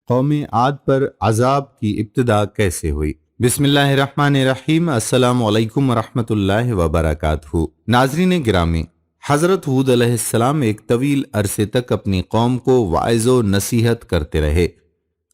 قوم عاد پر عذاب کی ابتدا کیسے ہوئی؟ بسم اللہ الرحمن الرحیم۔ السلام علیکم ورحمۃ اللہ وبرکاتہ۔ ناظرین گرامی، حضرت ہود علیہ السلام ایک طویل عرصے تک اپنی قوم کو واعظ و نصیحت کرتے رہے۔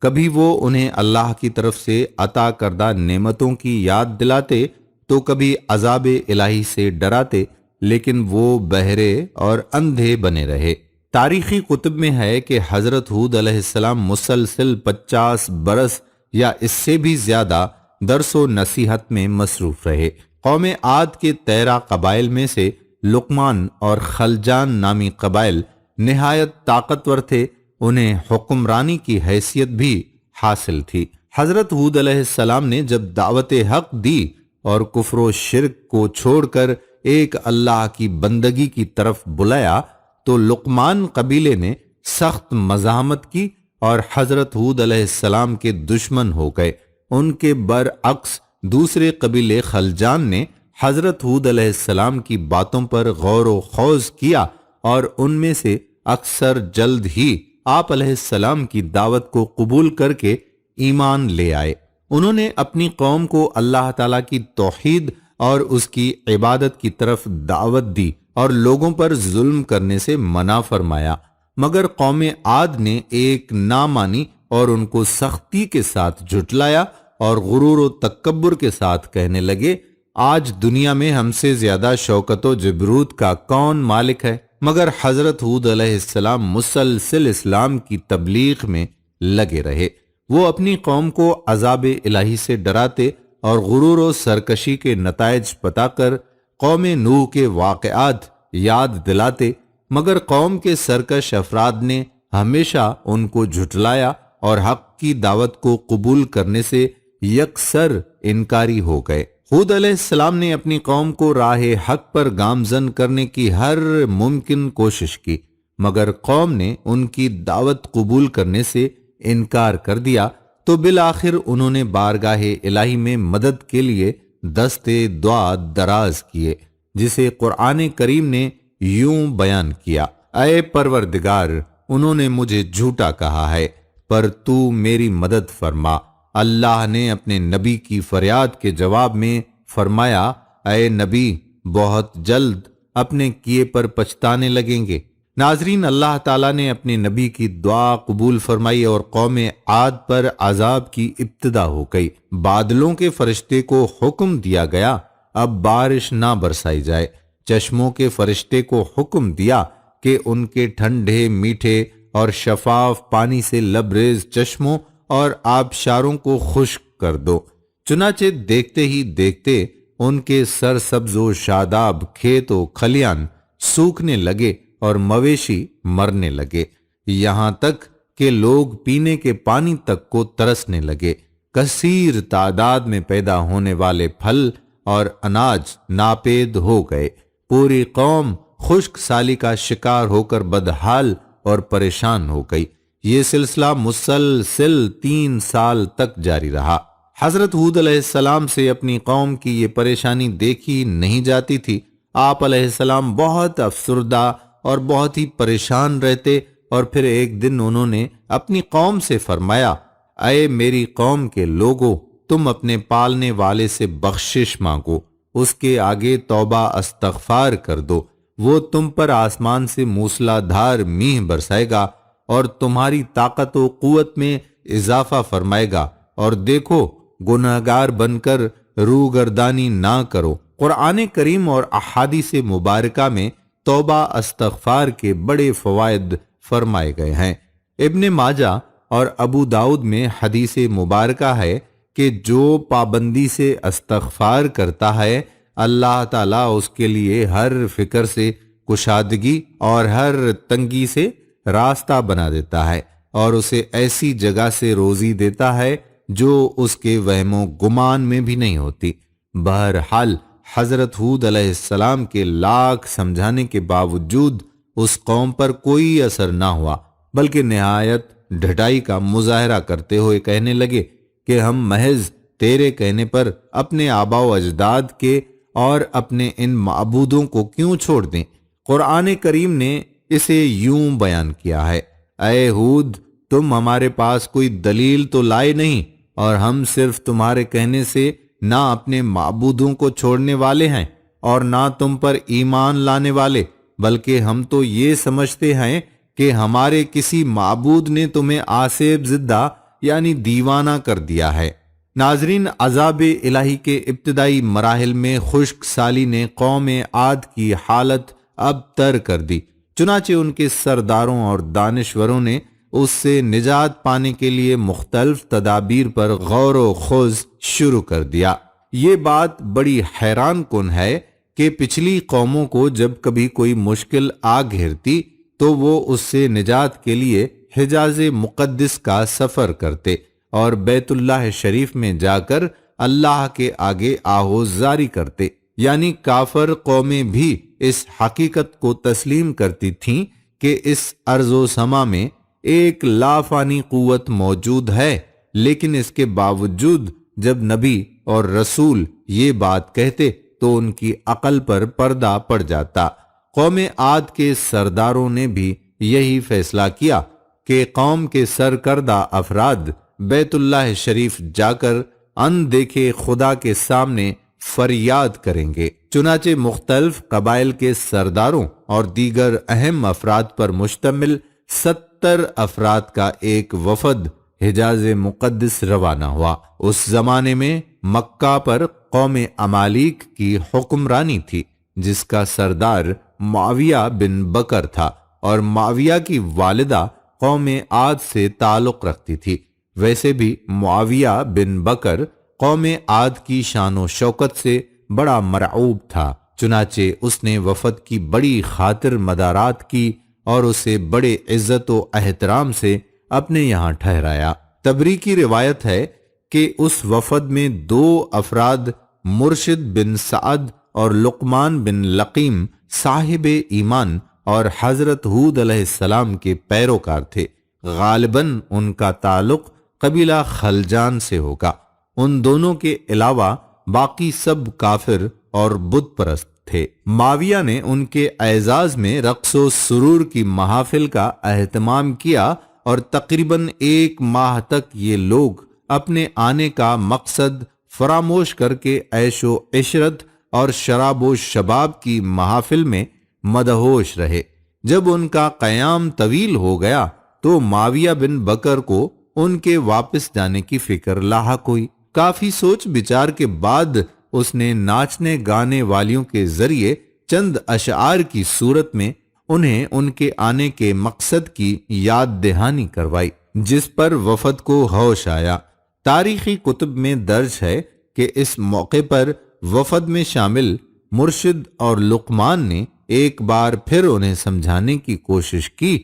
کبھی وہ انہیں اللہ کی طرف سے عطا کردہ نعمتوں کی یاد دلاتے تو کبھی عذاب الہی سے ڈراتے، لیکن وہ بہرے اور اندھے بنے رہے۔ تاریخی کتب میں ہے کہ حضرت ہود علیہ السلام مسلسل 50 برس یا اس سے بھی زیادہ درس و نصیحت میں مصروف رہے۔ قوم عاد کے 13 قبائل میں سے لقمان اور خلجان نامی قبائل نہایت طاقتور تھے، انہیں حکمرانی کی حیثیت بھی حاصل تھی۔ حضرت ہود علیہ السلام نے جب دعوت حق دی اور کفر و شرک کو چھوڑ کر ایک اللہ کی بندگی کی طرف بلایا تو لقمان قبیلے نے سخت مزاحمت کی اور حضرت ہود علیہ السلام کے دشمن ہو گئے۔ ان کے برعکس دوسرے قبیلے خلجان نے حضرت ہود علیہ السلام کی باتوں پر غور و خوض کیا اور ان میں سے اکثر جلد ہی آپ علیہ السلام کی دعوت کو قبول کر کے ایمان لے آئے۔ انہوں نے اپنی قوم کو اللہ تعالیٰ کی توحید اور اس کی عبادت کی طرف دعوت دی اور لوگوں پر ظلم کرنے سے منع فرمایا، مگر قوم عاد نے ایک نہ مانی اور ان کو سختی کے ساتھ جھٹلایا اور غرور و تکبر کے ساتھ کہنے لگے، آج دنیا میں ہم سے زیادہ شوکت و جبروت کا کون مالک ہے؟ مگر حضرت ہود علیہ السلام مسلسل اسلام کی تبلیغ میں لگے رہے۔ وہ اپنی قوم کو عذاب الہی سے ڈراتے اور غرور و سرکشی کے نتائج بتا کر قوم نوح کے واقعات یاد دلاتے، مگر قوم کے سرکش افراد نے ہمیشہ ان کو جھٹلایا اور حق کی دعوت کو قبول کرنے سے یکسر انکاری ہو گئے۔ ہود علیہ السلام نے اپنی قوم کو راہ حق پر گامزن کرنے کی ہر ممکن کوشش کی، مگر قوم نے ان کی دعوت قبول کرنے سے انکار کر دیا تو بالآخر انہوں نے بارگاہ الہی میں مدد کے لیے دستے دعا دراز کیے، جسے قرآن کریم نے یوں بیان کیا، اے پروردگار، انہوں نے مجھے جھوٹا کہا ہے، پر تو میری مدد فرما۔ اللہ نے اپنے نبی کی فریاد کے جواب میں فرمایا، اے نبی، بہت جلد اپنے کیے پر پچھتانے لگیں گے۔ ناظرین، اللہ تعالیٰ نے اپنے نبی کی دعا قبول فرمائی اور قوم عاد پر عذاب کی ابتدا ہو گئی۔ بادلوں کے فرشتے کو حکم دیا گیا اب بارش نہ برسائی جائے، چشموں کے فرشتے کو حکم دیا کہ ان کے ٹھنڈے میٹھے اور شفاف پانی سے لبریز چشموں اور آبشاروں کو خشک کر دو۔ چنانچہ دیکھتے ہی دیکھتے ان کے سرسبز و شاداب کھیت و کھلیان سوکھنے لگے اور مویشی مرنے لگے، یہاں تک کہ لوگ پینے کے پانی تک کو ترسنے لگے۔ کثیر تعداد میں پیدا ہونے والے پھل اور اناج ناپید ہو گئے۔ پوری قوم خشک سالی کا شکار ہو کر بدحال اور پریشان ہو گئی۔ یہ سلسلہ مسلسل 3 سال تک جاری رہا۔ حضرت ہود علیہ السلام سے اپنی قوم کی یہ پریشانی دیکھی نہیں جاتی تھی۔ آپ علیہ السلام بہت افسردہ اور بہت ہی پریشان رہتے، اور پھر ایک دن انہوں نے اپنی قوم سے فرمایا، اے میری قوم کے لوگو، تم اپنے پالنے والے سے بخشش مانگو، اس کے آگے توبہ استغفار کر دو، وہ تم پر آسمان سے موسلا دھار میہ برسائے گا اور تمہاری طاقت و قوت میں اضافہ فرمائے گا، اور دیکھو گنہگار بن کر روگردانی نہ کرو۔ قرآن کریم اور احادیث مبارکہ میں توبہ استغفار کے بڑے فوائد فرمائے گئے ہیں۔ ابن ماجہ اور ابو داؤد میں حدیث مبارکہ ہے کہ جو پابندی سے استغفار کرتا ہے، اللہ تعالیٰ اس کے لیے ہر فکر سے کشادگی اور ہر تنگی سے راستہ بنا دیتا ہے، اور اسے ایسی جگہ سے روزی دیتا ہے جو اس کے وہم و گمان میں بھی نہیں ہوتی۔ بہرحال حضرت ہود علیہ السلام کے لاکھ سمجھانے کے باوجود اس قوم پر کوئی اثر نہ ہوا، بلکہ نہایت ڈھٹائی کا مظاہرہ کرتے ہوئے کہنے لگے کہ ہم محض تیرے کہنے پر اپنے آبا و اجداد کے اور اپنے ان معبودوں کو کیوں چھوڑ دیں؟ قرآن کریم نے اسے یوں بیان کیا ہے، اے ہود، تم ہمارے پاس کوئی دلیل تو لائے نہیں، اور ہم صرف تمہارے کہنے سے نہ اپنے معبودوں کو چھوڑنے والے ہیں اور نہ تم پر ایمان لانے والے، بلکہ ہم تو یہ سمجھتے ہیں کہ ہمارے کسی معبود نے تمہیں آسیب زدہ یعنی دیوانہ کر دیا ہے۔ ناظرین، عذاب الہی کے ابتدائی مراحل میں خشک سالی نے قوم عاد کی حالت اب تر کر دی، چنانچہ ان کے سرداروں اور دانشوروں نے اس سے نجات پانے کے لیے مختلف تدابیر پر غور و خوض شروع کر دیا۔ یہ بات بڑی حیران کن ہے کہ پچھلی قوموں کو جب کبھی کوئی مشکل آ گھرتی تو وہ اس سے نجات کے لیے حجاز مقدس کا سفر کرتے اور بیت اللہ شریف میں جا کر اللہ کے آگے آہوزاری کرتے، یعنی کافر قومیں بھی اس حقیقت کو تسلیم کرتی تھیں کہ اس ارض و سما میں ایک لافانی قوت موجود ہے، لیکن اس کے باوجود جب نبی اور رسول یہ بات کہتے تو ان کی عقل پر پردہ پڑ جاتا۔ قوم عاد کے سرداروں نے بھی یہی فیصلہ کیا کہ قوم کے سرکردہ افراد بیت اللہ شریف جا کر ان دیکھے خدا کے سامنے فریاد کریں گے۔ چنانچہ مختلف قبائل کے سرداروں اور دیگر اہم افراد پر مشتمل 70 افراد کا ایک وفد حجاز مقدس روانہ ہوا۔ اس زمانے میں مکہ پر قوم عمالیق کی حکمرانی تھی، جس کا سردار معاویہ بن بکر تھا، اور معاویہ کی والدہ قوم عاد سے تعلق رکھتی تھی۔ ویسے بھی معاویہ بن بکر قوم عاد کی شان و شوکت سے بڑا مرعوب تھا، چنانچہ اس نے وفد کی بڑی خاطر مدارات کی اور اسے بڑے عزت و احترام سے اپنے یہاں ٹھہرایا۔ تبری کی روایت ہے کہ اس وفد میں 2 افراد مرشد بن سعد اور لقمان بن لقیم صاحب ایمان اور حضرت ہود علیہ السلام کے پیروکار تھے۔ غالباً ان کا تعلق قبیلہ خلجان سے ہوگا۔ ان دونوں کے علاوہ باقی سب کافر اور بت پرست تھے۔ معاویہ نے ان کے اعزاز میں رقص و سرور کی محافل کا اہتمام کیا، اور تقریباً 1 ماہ تک یہ لوگ اپنے آنے کا مقصد فراموش کر کے عیش و عشرت اور شراب و شباب کی محافل میں مدہوش رہے۔ جب ان کا قیام طویل ہو گیا تو معاویہ بن بکر کو ان کے واپس جانے کی فکر لاحق ہوئی۔ کافی سوچ بچار کے بعد اس نے ناچنے گانے والیوں کے ذریعے چند اشعار کی صورت میں انہیں ان کے آنے کے مقصد کی یاد دہانی کروائی، جس پر وفد کو ہوش آیا۔ تاریخی کتب میں درج ہے کہ اس موقع پر وفد میں شامل مرشد اور لقمان نے ایک بار پھر انہیں سمجھانے کی کوشش کی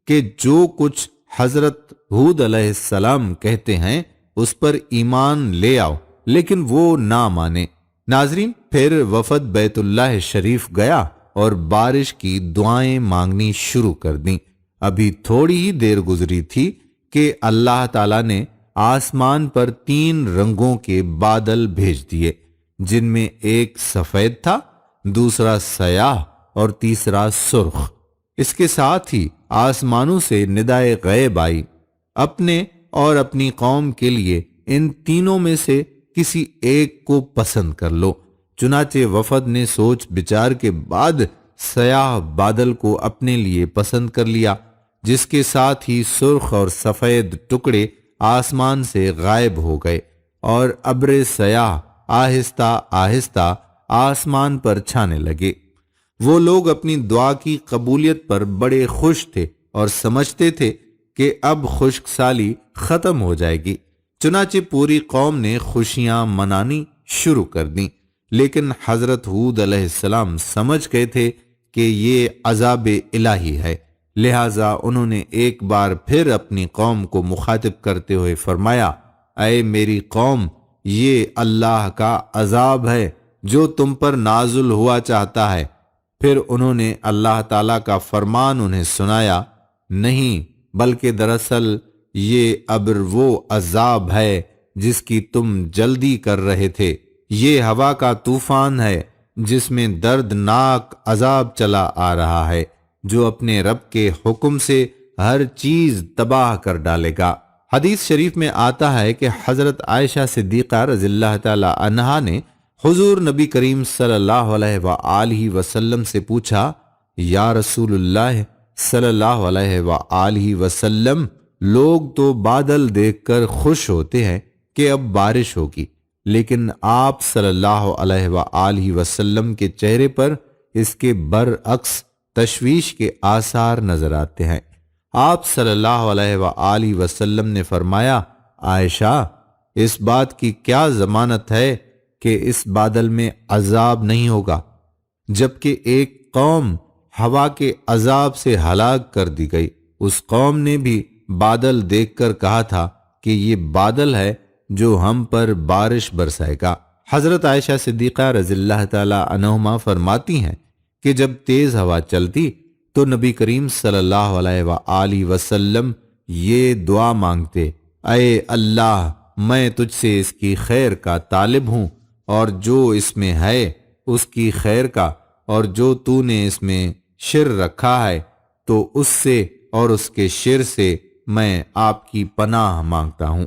کہ جو کچھ حضرت ہود علیہ السلام کہتے ہیں اس پر ایمان لے آؤ، لیکن وہ نہ مانے۔ ناظرین، پھر وفد بیت اللہ شریف گیا اور بارش کی دعائیں مانگنی شروع کر دیں۔ ابھی تھوڑی ہی دیر گزری تھی کہ اللہ تعالیٰ نے آسمان پر 3 رنگوں کے بادل بھیج دیے، جن میں ایک سفید تھا، دوسرا سیاہ اور تیسرا سرخ۔ اس کے ساتھ ہی آسمانوں سے ندائے غیب آئی، اپنے اور اپنی قوم کے لیے ان تینوں میں سے کسی ایک کو پسند کر لو۔ چنانچہ وفد نے سوچ بچار کے بعد سیاہ بادل کو اپنے لیے پسند کر لیا، جس کے ساتھ ہی سرخ اور سفید ٹکڑے آسمان سے غائب ہو گئے، اور ابر سیاہ آہستہ آہستہ آسمان پر چھانے لگے۔ وہ لوگ اپنی دعا کی قبولیت پر بڑے خوش تھے اور سمجھتے تھے کہ اب خشک سالی ختم ہو جائے گی۔ چنانچہ پوری قوم نے خوشیاں منانی شروع کر دیں، لیکن حضرت ہود علیہ السلام سمجھ گئے تھے کہ یہ عذاب الہی ہے، لہٰذا انہوں نے ایک بار پھر اپنی قوم کو مخاطب کرتے ہوئے فرمایا، اے میری قوم، یہ اللہ کا عذاب ہے جو تم پر نازل ہوا چاہتا ہے۔ پھر انہوں نے اللہ تعالیٰ کا فرمان انہیں سنایا، نہیں بلکہ دراصل یہ ابر وہ عذاب ہے جس کی تم جلدی کر رہے تھے، یہ ہوا کا طوفان ہے جس میں دردناک عذاب چلا آ رہا ہے، جو اپنے رب کے حکم سے ہر چیز تباہ کر ڈالے گا۔ حدیث شریف میں آتا ہے کہ حضرت عائشہ صدیقہ رضی اللہ تعالی عنہا نے حضور نبی کریم صلی اللہ علیہ وآلہ وسلم سے پوچھا، یا رسول اللہ صلی اللہ علیہ وآلہ وسلم، لوگ تو بادل دیکھ کر خوش ہوتے ہیں کہ اب بارش ہوگی، لیکن آپ صلی اللہ علیہ وآلہ وسلم کے چہرے پر اس کے برعکس تشویش کے آثار نظر آتے ہیں۔ آپ صلی اللہ علیہ وآلہ وسلم نے فرمایا، عائشہ، اس بات کی کیا ضمانت ہے کہ اس بادل میں عذاب نہیں ہوگا؟ جبکہ ایک قوم ہوا کے عذاب سے ہلاک کر دی گئی، اس قوم نے بھی بادل دیکھ کر کہا تھا کہ یہ بادل ہے جو ہم پر بارش برسائے گا۔ حضرت عائشہ صدیقہ رضی اللہ تعالی عنہما فرماتی ہیں کہ جب تیز ہوا چلتی تو نبی کریم صلی اللہ علیہ وآلہ وسلم یہ دعا مانگتے، اے اللہ، میں تجھ سے اس کی خیر کا طالب ہوں، اور جو اس میں ہے اس کی خیر کا، اور جو تو نے اس میں شر رکھا ہے تو اس سے اور اس کے شر سے میں آپ کی پناہ مانگتا ہوں۔